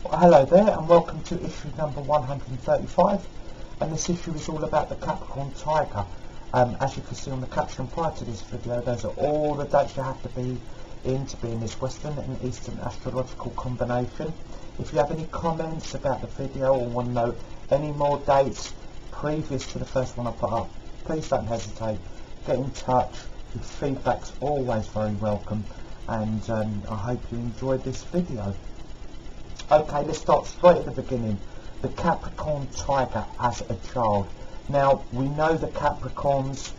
Well, hello there and welcome to issue number 135, and this issue is all about the Capricorn Tiger. As you can see on the caption prior to this video, those are all the dates you have to be in this Western and Eastern astrological combination. If you have any comments about the video or want to know any more dates previous to the first one I put up, please don't hesitate, get in touch. Your feedback's always very welcome, and I hope you enjoyed this video. Okay, let's start straight at the beginning. The Capricorn Tiger as a child. Now, we know the Capricorns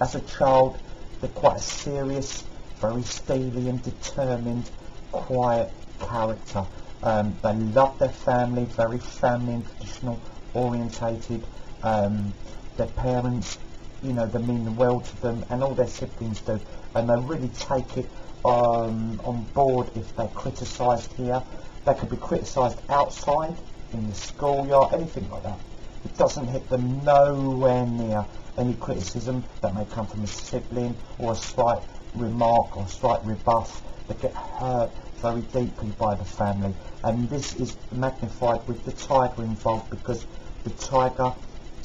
as a child, they're quite a serious, very steely and determined, quiet character. They love their family, very family and traditional orientated. Their parents, you know, they mean well to them, and all their siblings do, and they really take it on board if they're criticised here. They could be criticised outside, in the schoolyard, anything like that. It doesn't hit them nowhere near any criticism that may come from a sibling or a slight remark or a slight rebuff. They get hurt very deeply by the family, and this is magnified with the tiger involved, because the tiger,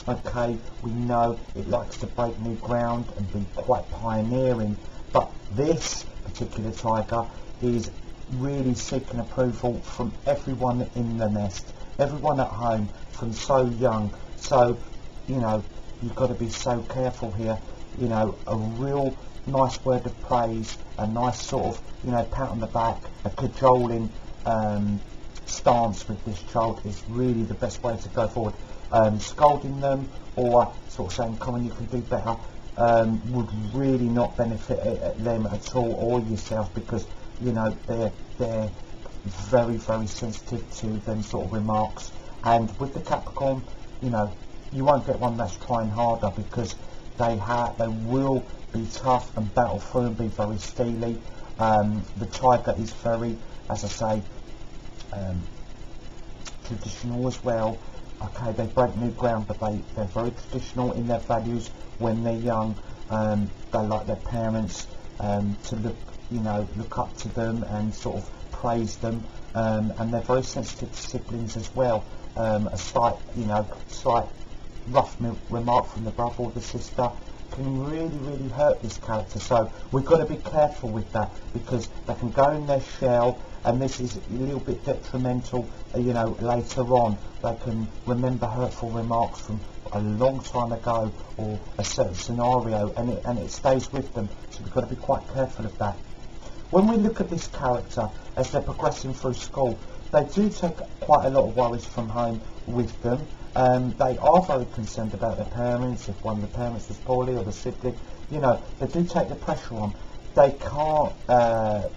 okay, we know it likes to break new ground and be quite pioneering, but this particular tiger is really seeking approval from everyone in the nest, everyone at home, from so young. So, you know, you've got to be so careful here. You know, a real nice word of praise, a nice sort of, you know, pat on the back, a cajoling stance with this child is really the best way to go forward. Scolding them or sort of saying, come on, you can do better, would really not benefit them at all, or yourself, because you know they're very, very sensitive to them sort of remarks. And with the Capricorn, you know, you won't get one that's trying harder, because they will be tough and battle through and be very steely. The tiger is very, as I say, traditional as well. Okay, they break new ground, but they're very traditional in their values when they're young. They like their parents to look up to them and sort of praise them, and they're very sensitive to siblings as well. A slight rough remark from the brother or the sister can really hurt this character. So we've got to be careful with that, because they can go in their shell, and this is a little bit detrimental, you know, later on. They can remember hurtful remarks from a long time ago, or a certain scenario, and it stays with them. So we've got to be quite careful of that. When we look at this character as they're progressing through school, they do take quite a lot of worries from home with them. They are very concerned about their parents. If one of the parents was poorly, or the sibling, you know, they do take the pressure on. They can't, as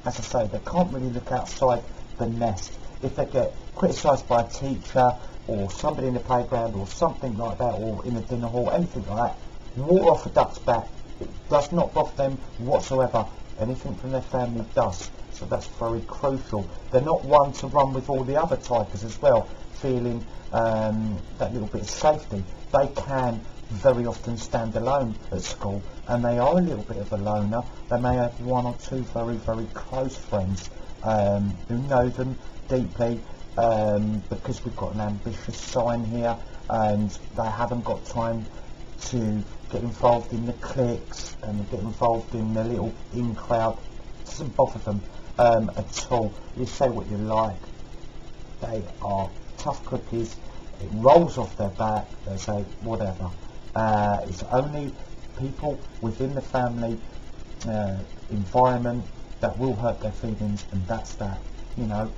I say, they can't really look outside the nest. If they get criticised by a teacher or somebody in the playground or something like that, or in the dinner hall, anything like that, water off a duck's back. It does not bother them whatsoever. Anything from their family does. So that's very crucial. They're not one to run with all the other tigers as well, feeling that little bit of safety. They can very often stand alone at school, and they are a little bit of a loner. They may have one or two very close friends who know them deeply, because we've got an ambitious sign here, and they haven't got time to get involved in the cliques and get involved in the little in crowd. It doesn't bother them at all. You say what you like, they are tough cookies. It rolls off their back. They say whatever. It's only people within the family environment that will hurt their feelings, and that's that, you know.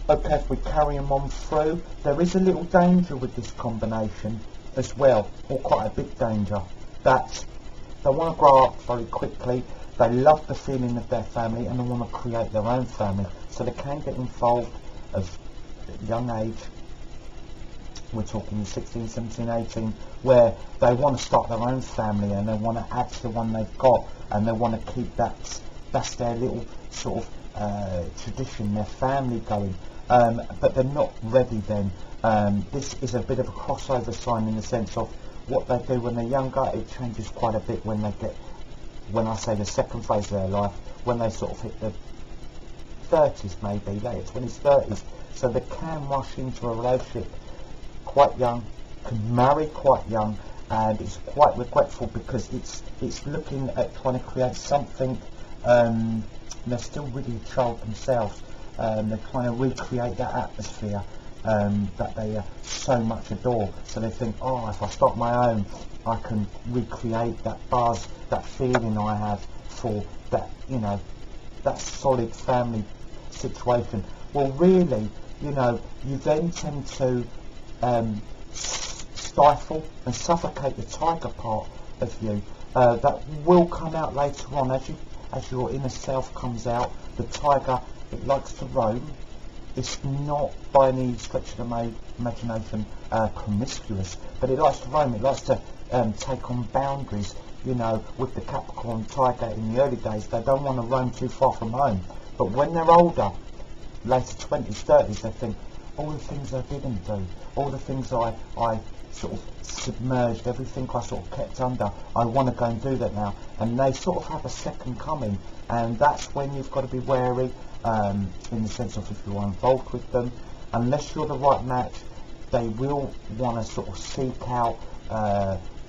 Okay, if we carry them on through, there is a little danger with this combination as well, or quite a big danger, that they want to grow up very quickly. They love the feeling of their family, and they want to create their own family, so they can get involved at a young age. We're talking 16, 17, 18, where they want to start their own family, and they want to add to the one they've got, and they want to keep that's their little sort of tradition, their family going, but they're not ready then. This is a bit of a crossover sign, in the sense of what they do when they're younger. It changes quite a bit when they get, when I say the second phase of their life, when they sort of hit the 30s maybe, later 20s, 30s. So they can rush into a relationship quite young, can marry quite young, and it's quite regretful because it's looking at trying to create something. They're still really a child themselves. They're trying to recreate that atmosphere that they so much adore. So they think, oh, if I start my own, I can recreate that buzz, that feeling I have for that, you know, that solid family situation. Well, really, you know, you then tend to stifle and suffocate the tiger part of you. That will come out later on as your inner self comes out. The tiger, it likes to roam. It's not by any stretch of the imagination promiscuous, but it likes to roam. It likes to take on boundaries. You know, with the Capricorn tiger in the early days, they don't want to roam too far from home. But when they're older, later 20s, 30s, they think, all the things I didn't do, all the things I sort of submerged, everything I sort of kept under, I want to go and do that now. And they sort of have a second coming, and that's when you've got to be wary, in the sense of if you are involved with them. Unless you're the right match, they will want to sort of seek out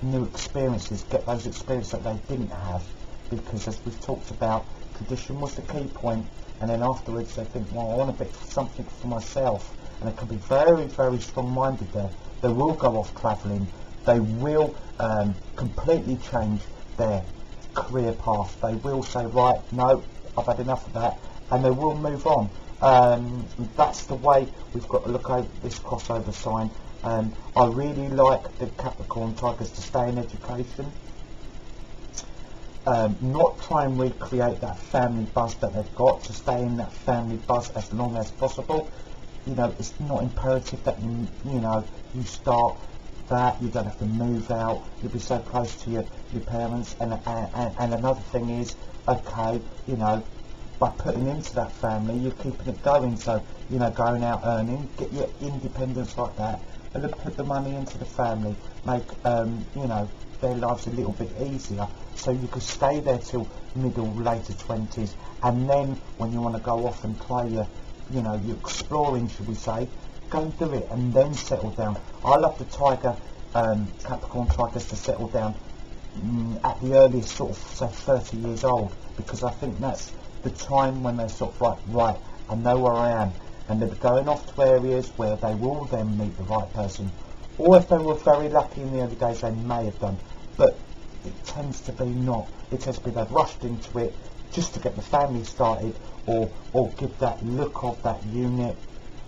new experiences, get those experiences that they didn't have, because as we've talked about, tradition was the key point, and then afterwards they think, well, I want a bit something for myself, and they can be very, very strong-minded there. They will go off travelling, they will completely change their career path, they will say, right, no, I've had enough of that, and they will move on. That's the way we've got to look at this crossover sign. I really like the Capricorn tigers to stay in education, not try and recreate that family buzz that they've got, to stay in that family buzz as long as possible. You know, it's not imperative that you know, you start that, you don't have to move out, you'll be so close to your parents. And another thing is, okay, you know, by putting into that family, you're keeping it going. So, you know, going out earning, get your independence like that, and then put the money into the family, make you know, their lives a little bit easier, so you could stay there till middle, later 20s, and then when you want to go off and try your, you know, your exploring, should we say, go and do it, and then settle down. I love the tiger, Capricorn tigers to settle down at the earliest sort of, say, 30 years old, because I think that's the time when they're sort of like, right, I know where I am, and they're going off to areas where they will then meet the right person, or if they were very lucky in the early days, they may have done, but it tends to be not. It tends to be they've rushed into it just to get the family started, or give that look of that unit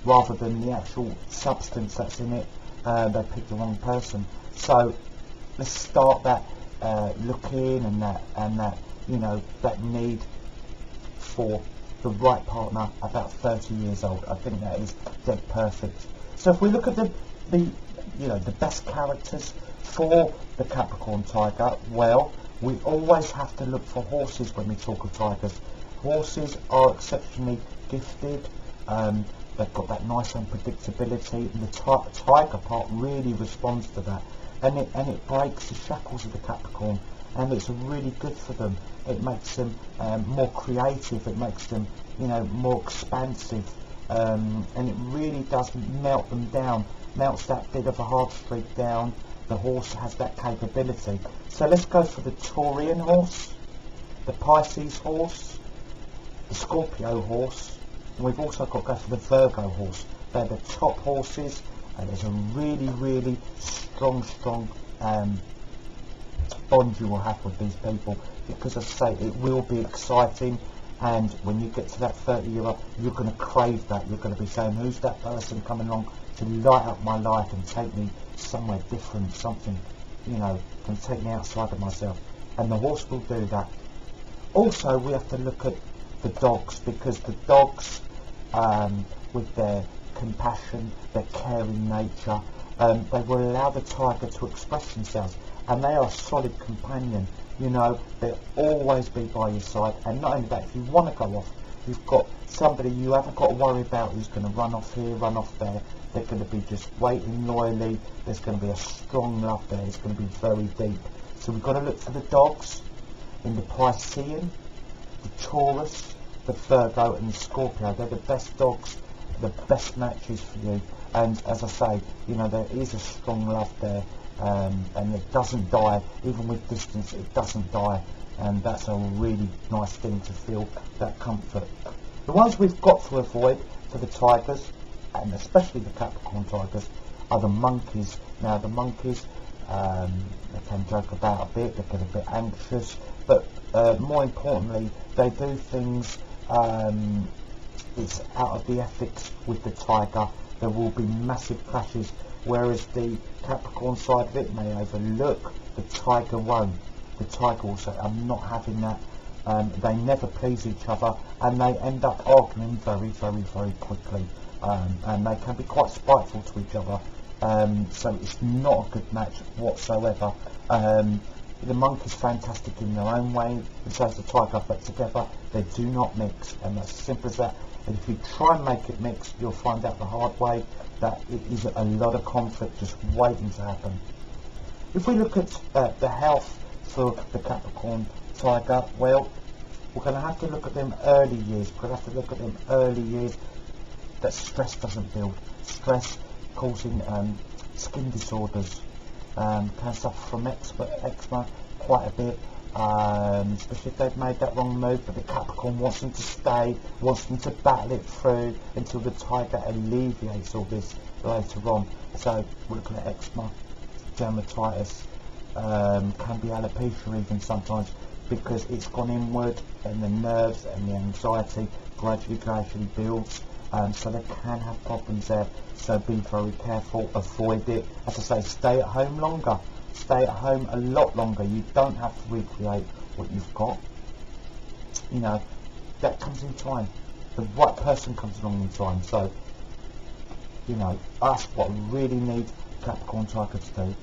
rather than the actual substance that's in it. They picked the wrong person. So let's start that looking and that you know, that need for the right partner about 30 years old. I think that is dead perfect. So if we look at the you know, the best characters for the Capricorn tiger, well, we always have to look for horses when we talk of tigers. Horses are exceptionally gifted. They've got that nice unpredictability, and the tiger part really responds to that, and it breaks the shackles of the Capricorn, and it's really good for them. It makes them more creative. It makes them, you know, more expansive, and it really does melt them down, melts that bit of a heartstreak down. The horse has that capability. So let's go for the Taurian horse, the Pisces horse, the Scorpio horse, and we've also got to go for the Virgo horse. They're the top horses, and there's a really, really strong bond you will have with these people, because as I say, it will be exciting, and when you get to that 30-year-old, you're going to crave that. You're going to be saying, who's that person coming along to light up my life and take me somewhere different, something, you know, can take me outside of myself, and the horse will do that. Also, we have to look at the dogs, because the dogs, with their compassion, their caring nature, they will allow the tiger to express themselves, and they are a solid companion. You know, they'll always be by your side, and not only that, if you want to go off, you've got somebody you haven't got to worry about who's going to run off here, run off there. They're going to be just waiting loyally. There's going to be a strong love there. It's going to be very deep. So we've got to look for the dogs in the Piscean, the Taurus, the Virgo and the Scorpio. They're the best dogs, the best matches for you. And as I say, you know, there is a strong love there, and it doesn't die. Even with distance, it doesn't die. And that's a really nice thing to feel, that comfort. The ones we've got to avoid for the Tigers, and especially the Capricorn Tigers, are the monkeys. Now the monkeys, they can joke about a bit, they get a bit anxious, but more importantly, they do things, it's out of the ethics with the tiger. There will be massive clashes, whereas the Capricorn side of it may overlook, the tiger won't. The tiger will say, I'm not having that. They never please each other, and they end up arguing very, very, very quickly, and they can be quite spiteful to each other. So it's not a good match whatsoever. The monkey's fantastic in their own way, and so is the tiger, but together they do not mix, and that's as simple as that. And if you try and make it mix, you'll find out the hard way that it is a lot of conflict just waiting to happen. If we look at the health for the Capricorn Tiger, well, we're going to have to look at them early years. We're going to have to look at them early years that stress doesn't build. Stress causing skin disorders, can suffer from eczema quite a bit, especially if they've made that wrong move. But the Capricorn wants them to stay, wants them to battle it through until the Tiger alleviates all this later on. So we're looking at eczema, dermatitis, can be alopecia even sometimes, because it's gone inward and the nerves and the anxiety gradually builds. So they can have problems there, so be very careful, avoid it. As I say, stay at home longer, stay at home a lot longer. You don't have to recreate what you've got, you know, that comes in time. The right person comes along in time. So, you know, that's what I really need Capricorn Tiger to do.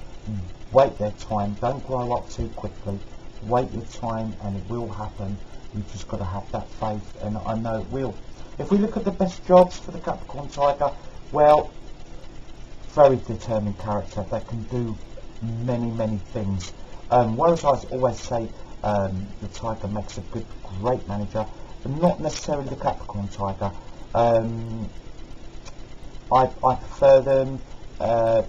Wait their time, don't grow up too quickly, wait your time and it will happen. You've just got to have that faith, and I know it will. If we look at the best jobs for the Capricorn Tiger, well, very determined character. They can do many, many things. Whereas I always say the Tiger makes a great manager, but not necessarily the Capricorn Tiger. I prefer them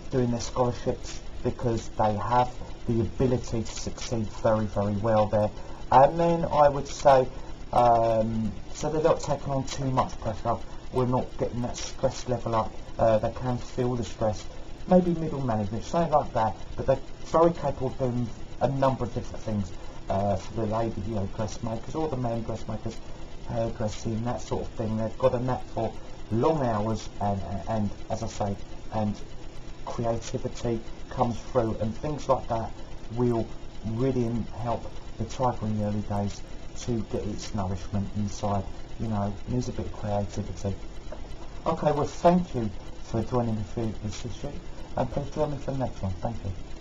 doing their scholarships, because they have the ability to succeed very, very well there. And then I would say, so they're not taking on too much pressure, we're not getting that stress level up, they can feel the stress, maybe middle management, something like that, but they're very capable of doing a number of different things, for the lady, you know, dressmakers, or the men dressmakers, hairdressing, that sort of thing. They've got a knack for long hours, and as I say, and creativity comes through, and things like that will really help the Tiger in the early days to get its nourishment inside. You know, it needs a bit of creativity. Okay, well, thank you for joining me for this issue, and please join me for the next one. Thank you.